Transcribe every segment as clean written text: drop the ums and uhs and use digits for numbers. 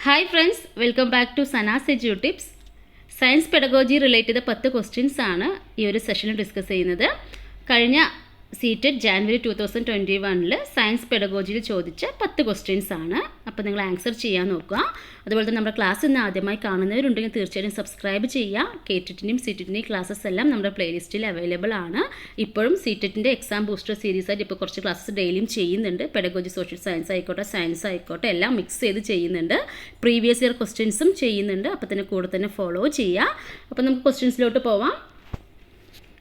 Hi friends, welcome back to Sana's Edu Tips. Science pedagogy related 10 questions ആണ് ഈ ഒരു സെഷനിൽ ഡിസ്കസ് ചെയ്യുന്നത്. കഴിഞ്ഞ സീറ്റഡ് ജാനുവരി 2021 സയൻസ് പെഡഗോജിയിൽ ചോദിച്ച 10 ക്വസ്റ്റ്യൻസ് ആണ്. അപ്പോൾ നിങ്ങൾ ആൻസർ ചെയ്യാൻ നോക്കുക. അതുപോലെ തന്നെ നമ്മുടെ ക്ലാസ് ഇന്ന് ആദ്യമായി കാണുന്നവരുണ്ടെങ്കിൽ തീർച്ചയായും സബ്സ്ക്രൈബ് ചെയ്യുക. കേറ്റിൻ്റെയും സീറ്റഡിൻ്റെയും ക്ലാസ്സസ് എല്ലാം നമ്മുടെ പ്ലേലിസ്റ്റിൽ അവൈലബിൾ ആണ്. ഇപ്പോഴും സീറ്റഡിൻ്റെ എക്സാം ബൂസ്റ്റർ സീരീസ് ആയിട്ട് ഇപ്പോൾ കുറച്ച് ക്ലാസ്സസ് ഡെയിലിയും ചെയ്യുന്നുണ്ട്. പെഡഗോജി, സോഷ്യൽ സയൻസ് ആയിക്കോട്ടെ, സയൻസ് ആയിക്കോട്ടെ, എല്ലാം മിക്സ് ചെയ്ത് ചെയ്യുന്നുണ്ട്. പ്രീവിയസ് ഇയർ ക്വസ്റ്റ്യൻസും ചെയ്യുന്നുണ്ട്. അപ്പോൾ തന്നെ കൂടെ തന്നെ ഫോളോ ചെയ്യുക. അപ്പോൾ നമുക്ക് ക്വസ്റ്റ്യൻസിലോട്ട് പോവാം.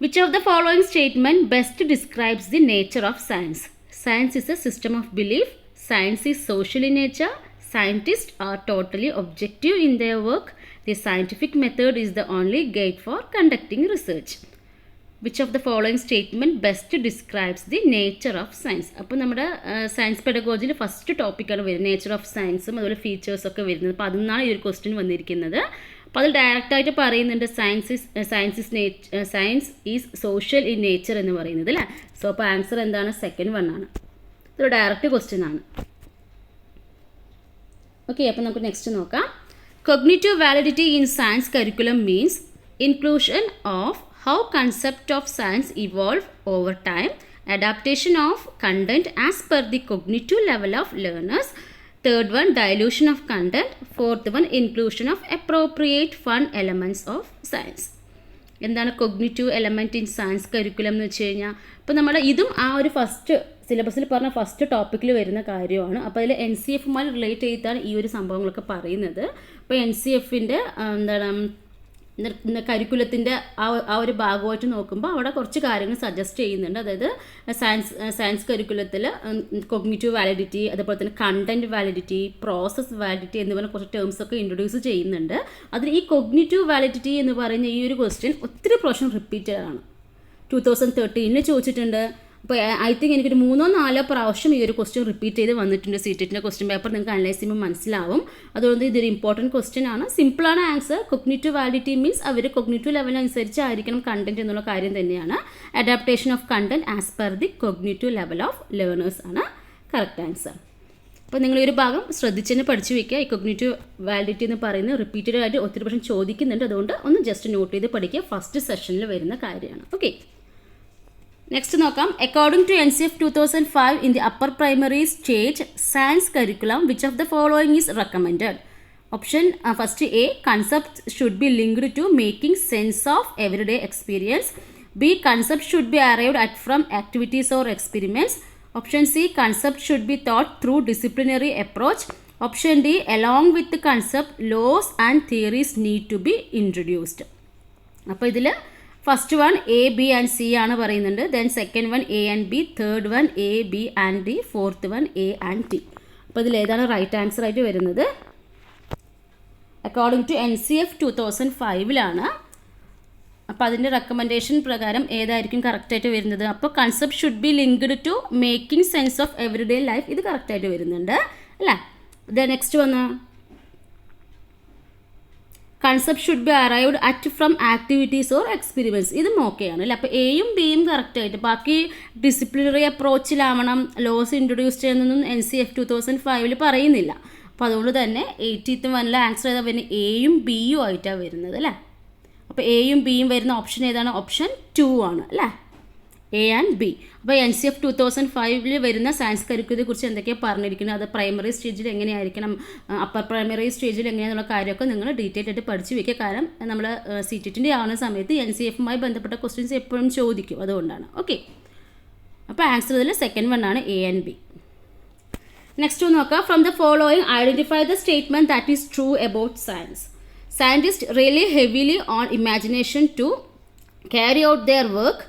Which of the following statement best describes the nature of science? Science is a system of belief. Science is social in nature. Scientists are totally objective in their work. The scientific method is the only guide for conducting research. Which of the following statement best describes the nature of science? അപ്പോൾ നമ്മുടെ science പെഡഗോജിയിൽ first ടോപ്പിക്കാണ് വരുന്നത്. Nature of സയൻസും അതുപോലെ ഫീച്ചേഴ്സൊക്കെ വരുന്നത്. അപ്പോൾ അതിൽ നിന്നാണ് ഈ ഒരു ക്വസ്റ്റ്യൻ വന്നിരിക്കുന്നത്. അപ്പോൾ അതിൽ ഡയറക്റ്റായിട്ട് പറയുന്നുണ്ട് science is social in nature എന്ന് പറയുന്നത് അല്ലേ. സോ അപ്പോൾ ആൻസർ എന്താണ്? സെക്കൻഡ് വൺ ആണ്. ഇതൊരു ഡയറക്റ്റ് ക്വസ്റ്റ്യൻ ആണ്. ഓക്കെ, അപ്പോൾ നമുക്ക് നെക്സ്റ്റ് നോക്കാം. Cognitive validity in science curriculum means inclusion of how concept of science evolve over time, adaptation of content as per the cognitive level of learners, third one dilution of content, fourth one inclusion of appropriate fun elements of science. എന്താണ് cognitive element in science curriculum എന്ന് വെച്ച് കഴിഞ്ഞാൽ, ഇപ്പോൾ നമ്മുടെ ഇതും ആ ഒരു first സിലബസിൽ പറഞ്ഞ ഫസ്റ്റ് ടോപ്പിക്കിൽ വരുന്ന കാര്യമാണ്. അപ്പോൾ അതിൽ NCF റിലേറ്റ് ചെയ്തിട്ടാണ് ഈ ഒരു സംഭവങ്ങളൊക്കെ പറയുന്നത്. അപ്പോൾ NCFൻ്റെ എന്താണ് കരിക്കുലത്തിൻ്റെ ആ ഒരു ഭാഗമായിട്ട് നോക്കുമ്പോൾ അവിടെ കുറച്ച് കാര്യങ്ങൾ സജസ്റ്റ് ചെയ്യുന്നുണ്ട്. അതായത് സയൻസ് കരിക്കുലത്തിൽ കൊഗ്നിറ്റീവ് വാലിഡിറ്റി, അതുപോലെ തന്നെ കണ്ടൻറ്റ് വാലിഡിറ്റി, പ്രോസസ് വാലിഡിറ്റി എന്ന് പറഞ്ഞ കുറച്ച് ടേംസൊക്കെ ഇൻട്രൊഡ്യൂസ് ചെയ്യുന്നുണ്ട്. അതിൽ ഈ കൊഗ്നിറ്റീവ് വാലിഡിറ്റി എന്ന് പറയുന്ന ഈ ഒരു ക്വസ്റ്റ്യൻ ഒത്തിരി പ്രാവശ്യം റിപ്പീറ്റഡ് ആണ്. 2013 ചോദിച്ചിട്ടുണ്ട്. അപ്പോൾ ഐ തിങ്ക് എനിക്കൊരു 3-4 പ്രാവശ്യം ഈ ഒരു ക്വസ്റ്റ്യൻ റിപ്പീറ്റ് ചെയ്ത് വന്നിട്ടുണ്ട്. സീറ്ററ്റിൻ്റെ ക്വസ്റ്റ്യൻ പേപ്പർ നിങ്ങൾക്ക് അനലൈസ് ചെയ്യുമ്പോൾ മനസ്സിലാവും. അതുകൊണ്ട് ഇതൊരു ഇമ്പോർട്ടൻറ്റ് ക്വസ്റ്റ്യൻ ആണ്. സിമ്പിളാണ് ആൻസർ. കൊഗ്നിറ്റീവ് വാലിഡിറ്റി മീൻസ് അവർ കൊഗ്നിറ്റീവ് ലെവലനുസരിച്ചായിരിക്കണം കണ്ടൻറ്റ് എന്നുള്ള കാര്യം തന്നെയാണ്. Adaptation of content as per the cognitive level of learners ആണ് കറക്റ്റ് ആൻസർ. അപ്പോൾ നിങ്ങൾ ഈ ഒരു ഭാഗം ശ്രദ്ധിച്ചെന്ന് പഠിച്ചു വയ്ക്കുക. ഈ കൊഗ്നിറ്റീവ് വാലിഡിറ്റി എന്ന് പറയുന്നത് റിപ്പീറ്റഡ് ആയിട്ട് ഒത്തിരി പ്രാവശ്യം ചോദിക്കുന്നുണ്ട്. അതുകൊണ്ട് ഒന്ന് ജസ്റ്റ് നോട്ട് ചെയ്ത് പഠിക്കുക. ഫസ്റ്റ് സെഷനിൽ വരുന്ന കാര്യമാണ്. ഓക്കെ, നെക്സ്റ്റ് നോക്കാം. According to NCF 2005 in the upper primary stage science curriculum which of the following is recommended? Option first A, concept should be linked to making sense of everyday experience. B, concept should be arrived at from activities or experiments. Option C, concept should be thought through disciplinary approach. Option D, along with concept laws and theories need to be introduced. അപ്പോൾ ഇതിൽ first one A, B and C ആണ് പറയുന്നുണ്ട്. Then second one A and B, third one A, B and D, fourth one A and T. അപ്പോൾ ഇതിൽ ഏതാണ് right answer ആയിട്ട് വരുന്നത്? According to NCF 2005 അപ്പോൾ അതിൻ്റെ റെക്കമെൻഡേഷൻ പ്രകാരം ഏതായിരിക്കും കറക്റ്റായിട്ട് വരുന്നത്? അപ്പോൾ concept should be linked to making sense of everyday life, ഇത് കറക്റ്റായിട്ട് വരുന്നുണ്ട് അല്ലേ. ദെൻ നെക്സ്റ്റ് വന്ന് concept should be arrived at from activities or experiments, ഇതും ഓക്കെയാണ് അല്ലേ. അപ്പോൾ എയും ബിയും കറക്റ്റായിട്ട്, ബാക്കി ഡിസിപ്ലിനറി അപ്രോച്ചിലാവണം, ലോസ് ഇൻട്രൊഡ്യൂസ് ചെയ്യുന്നതൊന്നും NCF 2005 പറയുന്നില്ല. അപ്പോൾ അതുകൊണ്ട് തന്നെ 80th വന്നിലെ ആൻസർ ഏതാ വരുന്നത്? എയും ബിയും ആയിട്ടാണ് വരുന്നത് അല്ലേ. അപ്പോൾ എയും ബിയും വരുന്ന ഓപ്ഷൻ ഏതാണ്? ഓപ്ഷൻ 2 ആണ് അല്ലേ, A ആൻഡ് B. അപ്പോൾ NCF 2005 വരുന്ന സയൻസ് കരിക്കുലത്തെ കുറിച്ച് എന്തൊക്കെയാണ് പറഞ്ഞിരിക്കുന്നത്, അത് പ്രൈമറി സ്റ്റേജിൽ എങ്ങനെയായിരിക്കണം, അപ്പർ പ്രൈമറി സ്റ്റേജിൽ എങ്ങനെയാണെന്നുള്ള കാര്യമൊക്കെ നിങ്ങൾ ഡീറ്റെയിൽ ആയിട്ട് പഠിച്ചു വയ്ക്കുക. കാരണം നമ്മൾ CTET ആവുന്ന സമയത്ത് NCFുമായി ബന്ധപ്പെട്ട ക്വസ്റ്റ്യൻസ് എപ്പോഴും ചോദിക്കും, അതുകൊണ്ടാണ്. ഓക്കെ, അപ്പോൾ ആൻസർ ഇതിൽ സെക്കൻഡ് വൺ ആണ്, A ആൻഡ് B. നെക്സ്റ്റ് നോക്കാം. From the following identify the statement that is true about science. Scientists rely heavily on imagination to carry out their work.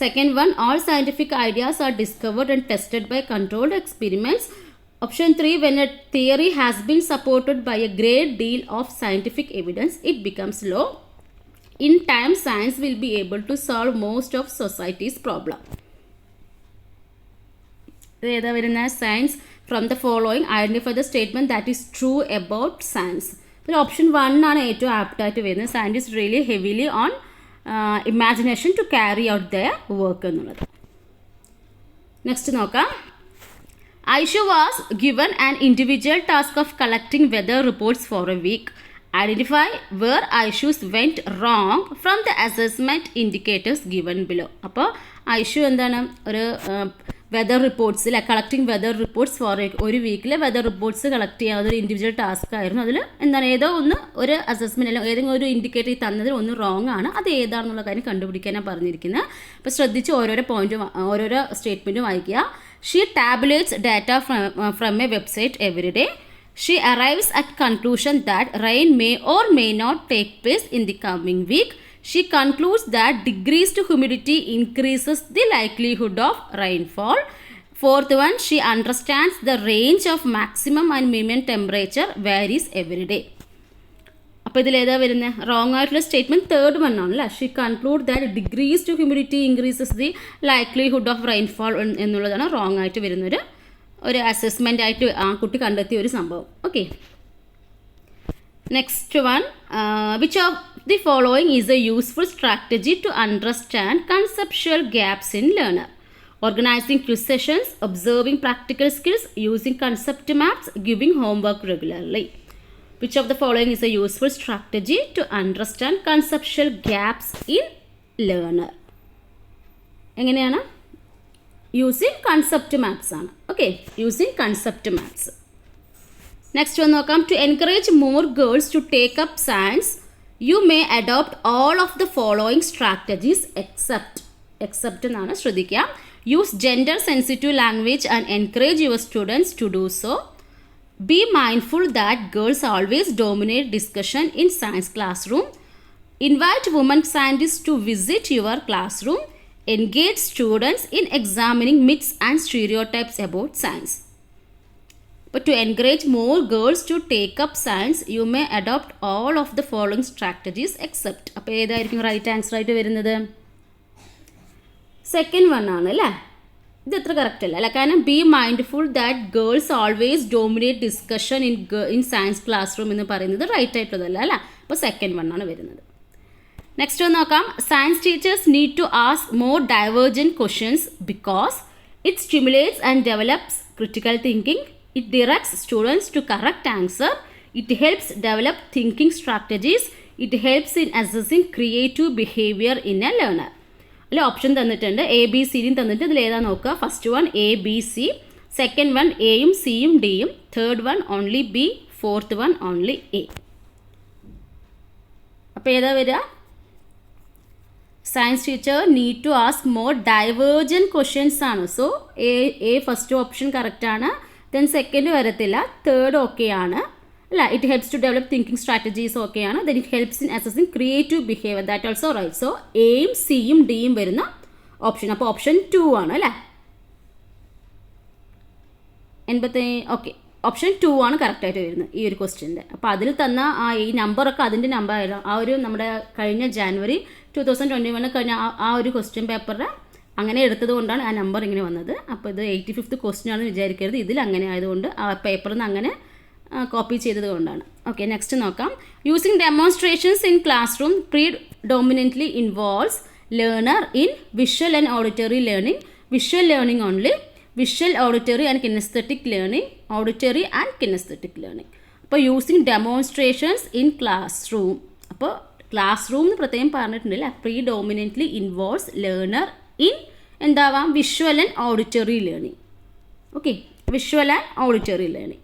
Second one, all scientific ideas are discovered and tested by controlled experiments. Option 3, when a theory has been supported by a great deal of scientific evidence, it becomes law. In time, science will be able to solve most of society's problem. ഏതാ വരുന്ന? Science from the following identify the statement that is true about science. ഇതിൽ option 1 ആണ് ഏറ്റവും ആപ്റ്റായിട്ട് വരുന്നത്. Scientist rely heavily on imagination to carry out their work എന്നുള്ളത്. Next നോക്കാം. Aisha was given an individual task of collecting weather reports for a week. Identify where Aishu's went wrong from the assessment indicators given below. അപ്പോൾ ഐഷു എന്താണ് ഒരു weather റിപ്പോർട്ട്സിൽ collecting weather reports for ഒരു വീക്കിൽ weather reports collect ചെയ്യാൻ അതൊരു individual task ആയിരുന്നു. അതിൽ എന്താണ് ഏതോ ഒന്ന് ഒരു അസസ്മെൻറ്റ് അല്ലെങ്കിൽ ഏതെങ്കിലും ഒരു ഇൻഡിക്കേറ്റർ തന്നതിൽ ഒന്ന് റോങ് ആണ്, അത് ഏതാണെന്നുള്ള കാര്യം കണ്ടുപിടിക്കാനാണ് പറഞ്ഞിരിക്കുന്നത്. അപ്പോൾ ശ്രദ്ധിച്ച് ഓരോരോ പോയിൻറ്റും ഓരോരോ സ്റ്റേറ്റ്മെൻറ്റും വായിക്കുക. She tabulates data from a website every day. She arrives at conclusion that rain may or may not take place in the coming week. She concludes that decreased humidity increases the likelihood of rainfall. Fourth one, she understands the range of maximum and minimum temperature varies every day. അപ്പോൾ ഇതിലേതാ വരുന്നത്? Wrong ആയിട്ടുള്ള statement third one ആണല്ലേ. She conclude that degrees to humidity increases the likelihood of rainfall എന്നുള്ളതാണ് wrong ആയിട്ട് വരുന്നൊരു assessment ആയിട്ട് ആ കുട്ടി കണ്ടെത്തിയ ഒരു സംഭവം. Okay, next one, which of the following is a useful strategy to understand conceptual gaps in learner? Organizing quiz sessions, observing practical skills, using concept maps, giving homework regularly. Which of the following is a useful strategy to understand conceptual gaps in learner? എങ്ങനെയാണ്? Using concept maps ആണ്. Okay, using concept maps. Next വന്ന് നോക്കാം. To encourage more girls to take up science you may adopt all of the following strategies except എന്നാണ്, ശ്രദ്ധിക്കുക. Use gender sensitive language and encourage your students to do so. Be mindful that girls always dominate discussion in science classroom. Invite women scientists to visit your classroom. Engage students in examining myths and stereotypes about science. But to encourage more girls to take up science, you may adopt all of the following strategies except. അപ്പോൾ ഏതായിരിക്കും right answer ആയിട്ട് വരുന്നത്? Second one ആണ് അല്ലേ. ഇത് എത്ര correct അല്ല, കാരണം B mindful that girls always dominate discussion in science classroom എന്ന് പറയുന്നത് റൈറ്റ് ആയിട്ടുള്ളതല്ല അല്ല. അപ്പോൾ സെക്കൻഡ് വൺ ആണ് വരുന്നത്. നെക്സ്റ്റ് ഒന്ന് നോക്കാം. Science teachers need to ask more divergent questions because it stimulates and develops critical thinking. It directs students to correct answer. It helps develop thinking strategies. It helps in assessing creative behaviour in a learner. അല്ലെ, option തന്നിട്ടുണ്ട്, A B സിയും തന്നിട്ട് ഇതിൽ ഏതാ നോക്കുക. First one A B C, second one എയും സിയും ഡിയും, third one only B, fourth one only A. അപ്പോൾ ഏതാ വരിക? Science teacher need to ask more divergent questions ആണ്. So A first option correct ആണ്. ദെൻ സെക്കൻഡ് വരത്തില്ല, തേർഡ് ഓക്കെ ആണ് അല്ല. It helps to develop thinking strategies ഓക്കെയാണ്. Then it helps in assessing creative behaviour, that also right. So എയും സിയും ഡിയും വരുന്ന ഓപ്ഷൻ, അപ്പോൾ ഓപ്ഷൻ 2 ആണ് അല്ലേ. ഓക്കെ, ഓപ്ഷൻ 2 ആണ് കറക്റ്റായിട്ട് വരുന്നത് ഈ ഒരു ക്വസ്റ്റ്യൻ്റെ. അപ്പോൾ അതിൽ തന്ന ഈ നമ്പറൊക്കെ അതിൻ്റെ നമ്പർ ആയിരുന്നു. ആ ഒരു നമ്മുടെ കഴിഞ്ഞ ജാനുവരി 2021 കഴിഞ്ഞ ആ ഒരു ക്വസ്റ്റ്യൻ പേപ്പറിൽ അങ്ങനെ എടുത്തത് കൊണ്ടാണ് ആ നമ്പർ ഇങ്ങനെ വന്നത്. അപ്പോൾ ഇത് 85th ക്വസ്റ്റ്യൻ ആണെന്ന് വിചാരിക്കരുത്. ഇതിൽ അങ്ങനെ ആയതുകൊണ്ട് ആ പേപ്പറിൽ നിന്ന് അങ്ങനെ കോപ്പി ചെയ്തത് കൊണ്ടാണ്. ഓക്കെ, നെക്സ്റ്റ് നോക്കാം. Using demonstrations in class room predominantly involves learner in visual and auditory learning. Visual learning only. Visual, auditory and kinesthetic learning. Auditory and kinesthetic learning. അപ്പോൾ using demonstrations in classroom. അപ്പോൾ classroom എന്ന് പ്രത്യേകം പറഞ്ഞിട്ടുണ്ടല്ലേ. predominantly involves learner in എന്താവാം? Visual and auditory learning. Okay, visual and auditory learning.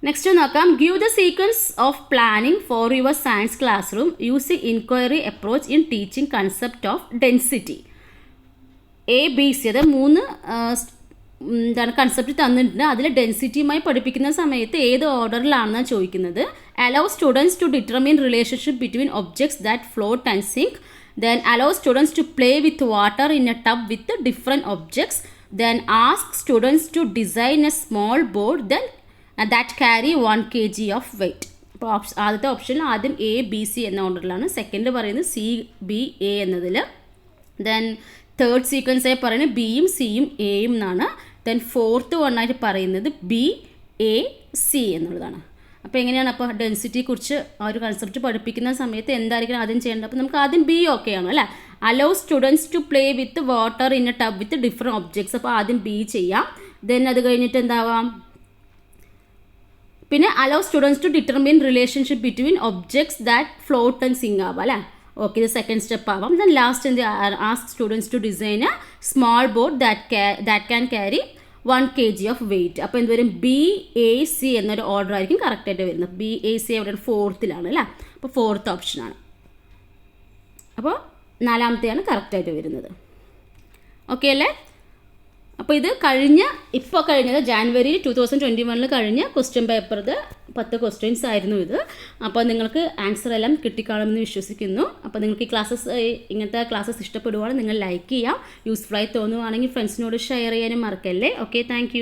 Next നോക്കാം. Give the sequence of planning for your science classroom using inquiry approach in teaching concept of density. A B C, അത് 3 എന്താണ് concept തന്നിട്ടുണ്ട്. അതിൽ ഡെൻസിറ്റിയുമായി പഠിപ്പിക്കുന്ന സമയത്ത് ഏത് ഓർഡറിലാണെന്നാണ് ചോദിക്കുന്നത്. Allow students to determine relationship between objects that float and sink. Then allow students to play with water in a tub with different objects. Then ask students to design a small board that carry 1 kg of weight. അപ്പോൾ ആദ്യത്തെ ഓപ്ഷനിൽ ആദ്യം A B C എന്ന ഓർഡറിലാണ്. Second പറയുന്നത് C B A എന്നതിൽ. Then third sequence ആയി പറയുന്നത് ബിയും സിയും എയും എന്നാണ്. ദെൻ ഫോർത്ത് വണ്ണായിട്ട് പറയുന്നത് ബി എ സി എന്നുള്ളതാണ്. അപ്പോൾ എങ്ങനെയാണ് അപ്പോൾ ഡെൻസിറ്റിയെക്കുറിച്ച് ആ ഒരു കൺസെപ്റ്റ് പഠിപ്പിക്കുന്ന സമയത്ത് എന്തായിരിക്കണം ആദ്യം ചെയ്യേണ്ടത്? അപ്പോൾ നമുക്ക് ആദ്യം ബി ഓക്കെ ആണ് അല്ലേ. Allow students to play with water in a tub with different objects. അപ്പോൾ ആദ്യം ബി ചെയ്യാം. ദെൻ അത് കഴിഞ്ഞിട്ട് എന്താവാം, പിന്നെ allow students to determine relationship between objects that float and sink ആവാം അല്ലേ. ഓക്കെ, ഇത് സെക്കൻഡ് സ്റ്റെപ്പ് ആവാം. ദെൻ ലാസ്റ്റ് എന്ത്, ask students to design a small boat that can carry 1 kg of weight. അപ്പോൾ എന്ത് വരും, BAC എന്നൊരു ഓർഡർ ആയിരിക്കും കറക്റ്റായിട്ട് വരുന്നത്. BAC എവിടെ ഫോർത്തിലാണ് അല്ലേ, അപ്പോൾ ഫോർത്ത് ഓപ്ഷനാണ്. അപ്പോൾ നാലാമത്തെയാണ് കറക്റ്റായിട്ട് വരുന്നത്. ഓക്കെ അല്ലേ. അപ്പോൾ ഇത് ഇപ്പോൾ കഴിഞ്ഞത് ജാനുവരി 2021 കഴിഞ്ഞ ക്വസ്റ്റ്യൻ പേപ്പർ, ഇത് 10 ക്വസ്റ്റ്യൻസ് ആയിരുന്നു ഇത്. അപ്പോൾ നിങ്ങൾക്ക് ആൻസർ എല്ലാം കിട്ടിക്കാണുമെന്ന് വിശ്വസിക്കുന്നു. അപ്പോൾ നിങ്ങൾക്ക് ഈ ഇങ്ങനത്തെ ക്ലാസ്സസ് ഇഷ്ടപ്പെടുവാണെങ്കിൽ നിങ്ങൾ ലൈക്ക് ചെയ്യാം. യൂസ്ഫുള്ളായി തോന്നുവാണെങ്കിൽ ഫ്രണ്ട്സിനോട് ഷെയർ ചെയ്യാനും മറക്കല്ലേ. Okay, thank